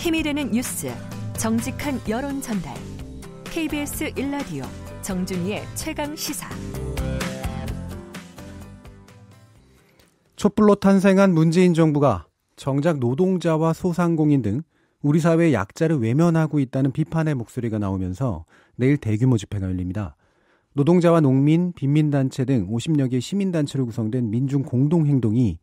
힘이 되는 뉴스, 정직한 여론 전달. KBS 1라디오 정준희의 최강시사. 촛불로 탄생한 문재인 정부가 정작 노동자와 소상공인 등 우리 사회의 약자를 외면하고 있다는 비판의 목소리가 나오면서 내일 대규모 집회가 열립니다. 노동자와 농민, 빈민단체 등 50여 개 시민단체로 구성된 민중 공동행동이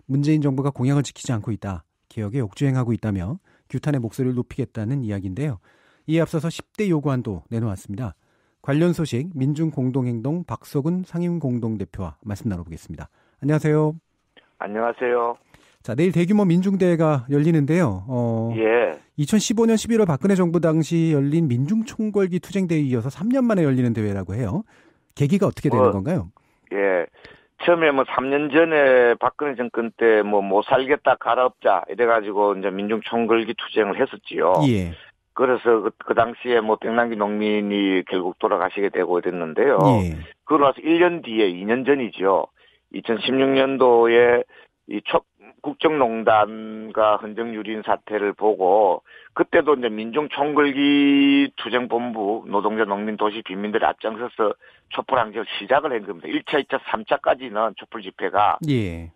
문재인 정부가 공약을 지키지 않고 있다, 개혁에 역주행하고 있다며 규탄의 목소리를 높이겠다는 이야기인데요. 이에 앞서서 10대 요구안도 내놓았습니다. 관련 소식 민중 공동행동 박석훈 상임공동대표와 말씀 나눠보겠습니다. 안녕하세요. 안녕하세요. 자, 내일 대규모 민중대회가 열리는데요. 2015년 11월 박근혜 정부 당시 열린 민중총궐기 투쟁대회에 이어서 3년 만에 열리는 대회라고 해요. 계기가 어떻게 되는 건가요? 처음에 3년 전에 박근혜 정권 때 못 살겠다 갈아엎자 이래가지고 이제 민중총궐기 투쟁을 했었지요. 예. 그래서 그 당시에 백남기 농민이 결국 돌아가시게 되고 이랬는데요. 예. 그러고 나서 1년 뒤에 2년 전이죠. 2016년도에 이 국정농단과 헌정유린 사태를 보고 그때도 이제 민중총궐기 투쟁본부 노동자 농민 도시 빈민들이 앞장서서 촛불 항쟁을 시작을 한 겁니다. 1차, 2차, 3차까지는 촛불 집회가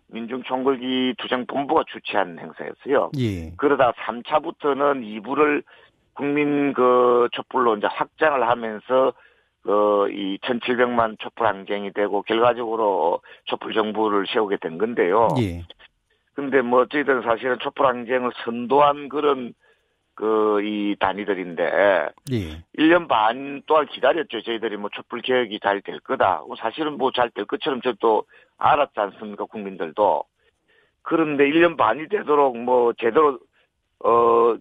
민중총궐기 투쟁본부가 주최한 행사였어요. 예. 그러다 3차부터는 2부를 국민 촛불로 이제 확장을 하면서 이 1,700만 촛불 항쟁이 되고 결과적으로 촛불 정부를 세우게 된 건데요. 예. 근데 어쨌든 사실은 촛불 항쟁을 선도한 그런 이 단위들인데 1년 반 동안 기다렸죠. 저희들이 촛불 개혁이 잘 될 거다. 사실은 잘 될 것처럼 저도 알았지 않습니까, 국민들도. 그런데 1년 반이 되도록 제대로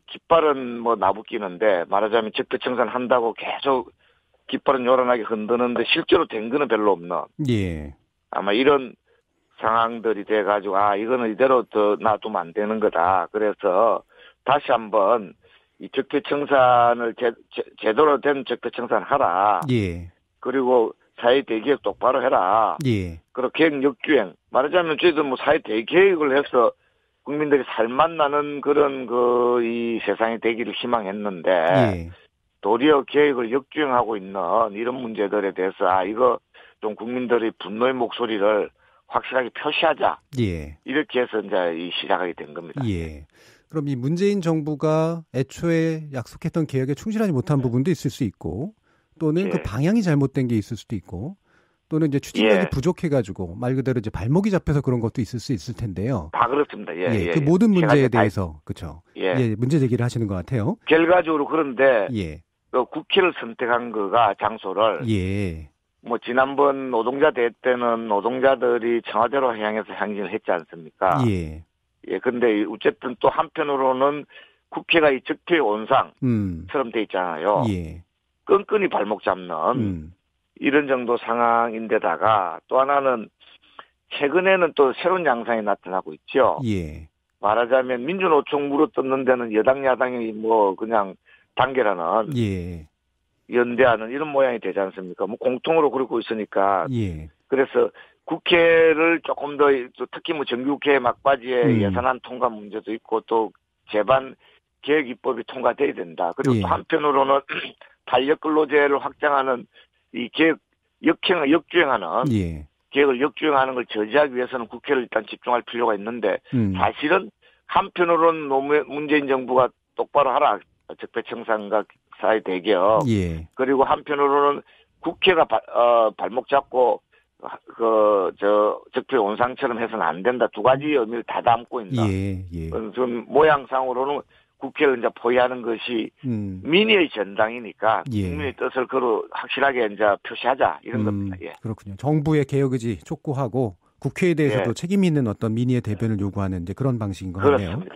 깃발은 나부끼는데 말하자면 적폐청산 한다고 계속 깃발은 요란하게 흔드는데 실제로 된 거는 별로 없는. 예. 아마 이런 상황들이 돼가지고 이거는 이대로 더 놔두면 안 되는 거다. 그래서 다시 한번 이 적폐청산을 제대로 된 적폐청산 하라. 예. 그리고 사회 대개혁 똑바로 해라. 예. 그리고 개혁 역주행. 말하자면 저희도 사회 대개혁을 해서 국민들이 살맛 나는 그런 이 세상이 되기를 희망했는데 도리어 개혁을 역주행하고 있는 이런 문제들에 대해서 이거 좀 국민들의 분노의 목소리를 확실하게 표시하자. 예. 이렇게 해서 이제 시작하게 된 겁니다. 예. 그럼 이 문재인 정부가 애초에 약속했던 개혁에 충실하지 못한 부분도 있을 수 있고, 또는 그 방향이 잘못된 게 있을 수도 있고, 또는 이제 추진력이 부족해가지고 말 그대로 이제 발목이 잡혀서 그런 것도 있을 수 있을 텐데요. 다 그렇습니다. 그 모든 문제에 대해서 그렇죠. 문제 제기를 하시는 것 같아요. 결과적으로 그런데 국회를 선택한 거가 장소를 지난번 노동자 대회 때는 노동자들이 청와대로 향해서 행진을 했지 않습니까? 근데 어쨌든 또 한편으로는 국회가 이 적폐의 온상처럼 돼 있잖아요. 끈끈이 발목 잡는 이런 정도 상황인데다가 또 하나는 최근에는 또 새로운 양상이 나타나고 있죠. 말하자면 민주노총 물어뜯는 데는 여당 야당이 그냥 단결하는 연대하는 이런 모양이 되지 않습니까? 공통으로 그러고 있으니까. 그래서 국회를 조금 더 특히 정기국회 막바지에 예산안 통과 문제도 있고 또 제반 개혁 입법이 통과돼야 된다. 그리고 또 한편으로는 탄력근로제를 확장하는 이 개혁 역주행하는 개혁을 역주행하는 걸 저지하기 위해서는 국회를 일단 집중할 필요가 있는데 사실은 한편으로는 문재인 정부가 똑바로 하라. 적폐청산과 사회 대개혁. 그리고 한편으로는 국회가 발목 잡고 적폐 온상처럼 해서는 안 된다. 두 가지 의미를 다 담고 있는. 좀 모양상으로는 국회를 이제 포위하는 것이 민의의 전당이니까 국민의 뜻을 확실하게 이제 표시하자 이런 겁니다. 그렇군요. 정부의 개혁 의지 촉구하고 국회에 대해서도 책임 있는 어떤 민의의 대변을 요구하는 이제 그런 방식인 것 같네요. 그렇습니다.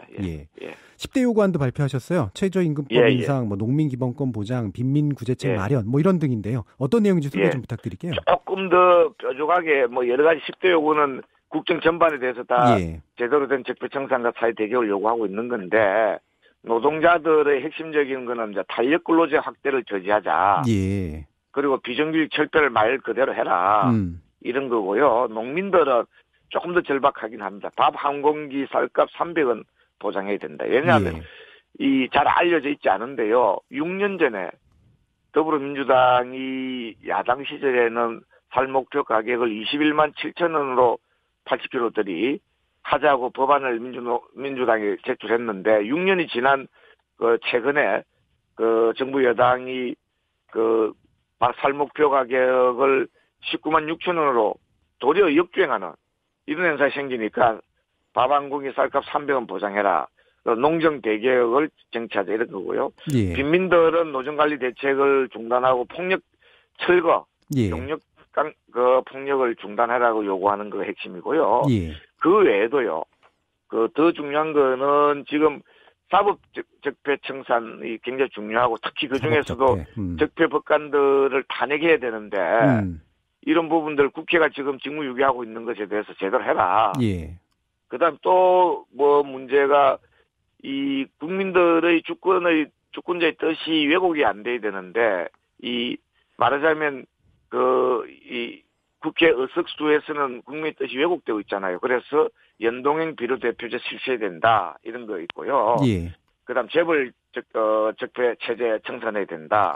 10대 요구안도 발표하셨어요. 최저임금법 인상, 농민기본권 보장, 빈민구제책 마련, 이런 등인데요. 어떤 내용인지 소개 좀 부탁드릴게요. 조금 더 뾰족하게 여러 가지 10대 요구는 국정 전반에 대해서 다 제대로 된 적폐청산과 사회 대개혁을 요구하고 있는 건데 노동자들의 핵심적인 거는 이제 탄력근로제 확대를 저지하자. 그리고 비정규직 철폐를 말 그대로 해라. 이런 거고요. 농민들은 조금 더 절박하긴 합니다. 밥 한 공기 쌀값 300원 보장해야 된다. 왜냐하면 잘 알려져 있지 않은데요. 6년 전에 더불어민주당이 야당 시절에는 쌀목표 가격을 21만 7천 원으로 80kg들이 하자고 법안을 민주당이 제출했는데 6년이 지난 최근에 정부 여당이 쌀목표 가격을 19만 6천 원으로 도리어 역주행하는 이런 현상이 생기니까 밥 한 공기 쌀값 300원 보장해라. 농정 대개혁을 쟁취하자 이런 거고요. 예. 빈민들은 노정관리 대책을 중단하고 폭력 철거, 용역 폭력을 중단하라고 요구하는 거 핵심이고요. 예. 그 외에도요. 더 중요한 거는 지금 사법 적폐 청산이 굉장히 중요하고 특히 그 중에서도 적폐 법관들을 탄핵해야 되는데 이런 부분들 국회가 지금 직무유기하고 있는 것에 대해서 제대로 해라. 예. 그다음 또 문제가 이 국민들의 주권자의 뜻이 왜곡이 안 돼야 되는데 말하자면 이 국회 의석수에서는 국민의 뜻이 왜곡되고 있잖아요. 그래서 연동형 비례대표제 실시해야 된다 이런 거 있고요. 예. 그다음 재벌 적폐 체제 청산해야 된다.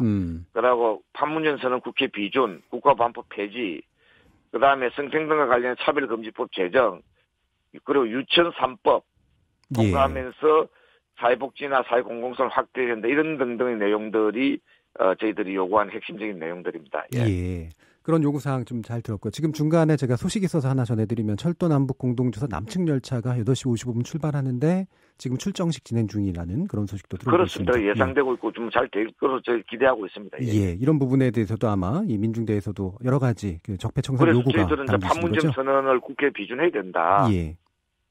그리고 판문점선언 국회 비준, 국가보안법 폐지. 그다음에 성평등과 관련된 차별금지법 제정. 그리고 유치원 3법 통과하면서 사회복지나 사회공공성을 확대해야 된다. 이런 등등의 내용들이 저희들이 요구한 핵심적인 내용들입니다. 예. 예. 그런 요구사항 좀 잘 들었고요. 지금 중간에 제가 소식이 있어서 하나 전해드리면 철도 남북 공동주서 남측 열차가 8시 55분 출발하는데 지금 출정식 진행 중이라는 그런 소식도 들어오고 있습니다. 그렇습니다. 예상되고 있고 좀 잘 될 것으로 저희 기대하고 있습니다. 예. 이런 부분에 대해서도 아마 이 민중대에서도 여러 가지 적폐 청산 요구가 저희들은 판문점 선언을 국회에 비준해야 된다. 예.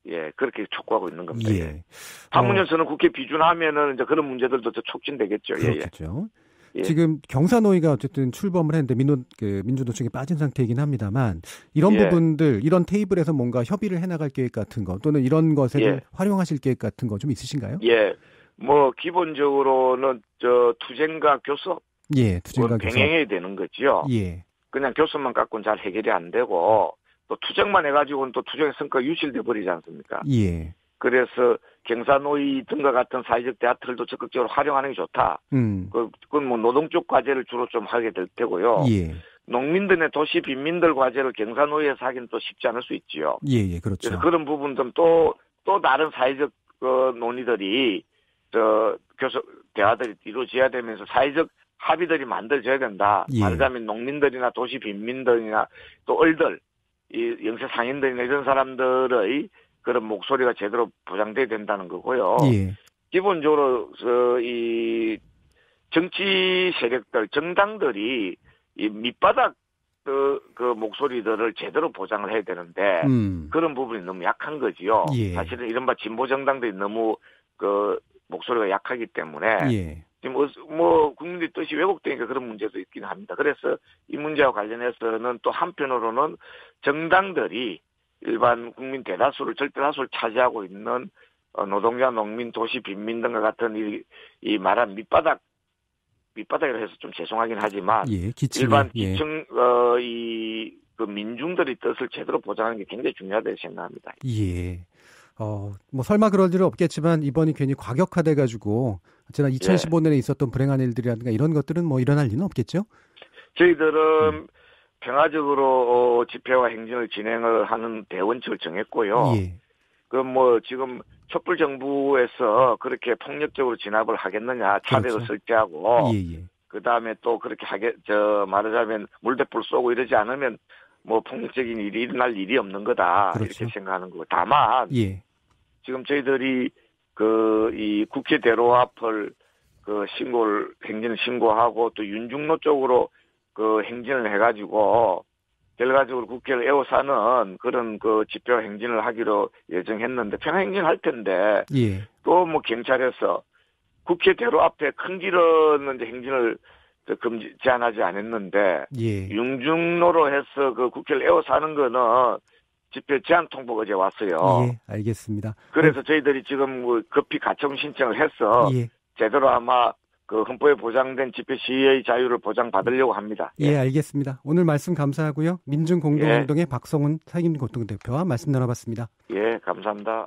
예, 그렇게 촉구하고 있는 겁니다. 예. 판문점 선언 국회 비준하면은 이제 그런 문제들도 더 촉진되겠죠. 그렇겠죠. 예. 지금 경사노위가 어쨌든 출범을 했는데 민주노총이 빠진 상태이긴 합니다만 이런 부분들 이런 테이블에서 뭔가 협의를 해나갈 계획 같은 거 또는 이런 것을 활용하실 계획 같은 거 좀 있으신가요? 예, 기본적으로는 투쟁과 교섭, 투쟁과 병행해야 되는 거죠. 예, 그냥 교섭만 갖고는 잘 해결이 안 되고 또 투쟁만 해가지고는 또 투쟁의 성과가 유실돼 버리지 않습니까? 예. 그래서 경사노위 등과 같은 사회적 대화들도 적극적으로 활용하는 게 좋다. 그건 노동 쪽 과제를 주로 좀 하게 될 테고요. 예. 농민들의 도시 빈민들 과제를 경사노위에서 하기는 또 쉽지 않을 수 있지요. 예, 그렇죠. 그래서 그런 부분들은 또 다른 사회적 논의들이 교섭 대화들이 이루어져야 되면서 사회적 합의들이 만들어져야 된다. 말하자면 농민들이나 도시 빈민들이나 또 얼들, 이 영세 상인들이나 이런 사람들의 그런 목소리가 제대로 보장돼야 된다는 거고요. 예. 기본적으로 이 정치 세력들, 정당들이 이 밑바닥 그 목소리들을 제대로 보장을 해야 되는데 그런 부분이 너무 약한 거지요. 예. 사실은 이른바 진보 정당들이 너무 목소리가 약하기 때문에 지금 국민의 뜻이 왜곡되니까 그런 문제도 있긴 합니다. 그래서 이 문제와 관련해서는 또 한편으로는 정당들이 일반 국민 절대 다수를 차지하고 있는 노동자, 농민, 도시, 빈민 등과 같은 이 말한 밑바닥이라 해서 좀 죄송하긴 하지만 일반 기층 민중들의 뜻을 제대로 보장하는 게 굉장히 중요하다고 생각합니다. 예. 설마 그럴 일은 없겠지만 이번이 괜히 과격화돼가지고 지난 2015년에 있었던 불행한 일들이라든가 이런 것들은 일어날 리는 없겠죠? 저희들은 평화적으로 집회와 행진을 진행을 하는 대원칙을 정했고요. 지금 촛불 정부에서 그렇게 폭력적으로 진압을 하겠느냐, 차별을 설치하고, 그 다음에 또 그렇게 말하자면 물대포를 쏘고 이러지 않으면 폭력적인 일이 일어날 일이 없는 거다. 이렇게 생각하는 거고. 다만, 지금 저희들이 이 국회 대로 앞을 행진을 신고하고 또 윤중로 쪽으로 행진을 해가지고, 결과적으로 국회를 에워싸는 그런 집회와 행진을 하기로 예정했는데, 평화행진을 할 텐데, 또 경찰에서 국회 대로 앞에 큰 길은 이제 행진을 제한하지 않았는데, 윤중로로 해서 국회를 에워싸는 거는 집회 제한 통보가 어제 왔어요. 예, 알겠습니다. 그래서 저희들이 지금 급히 가처분 신청을 해서, 제대로 아마 헌법에 보장된 집회 시위의 자유를 보장받으려고 합니다. 예, 알겠습니다. 오늘 말씀 감사하고요. 민중공동운동의 박성훈 상임공동대표와 말씀 나눠봤습니다. 예, 감사합니다.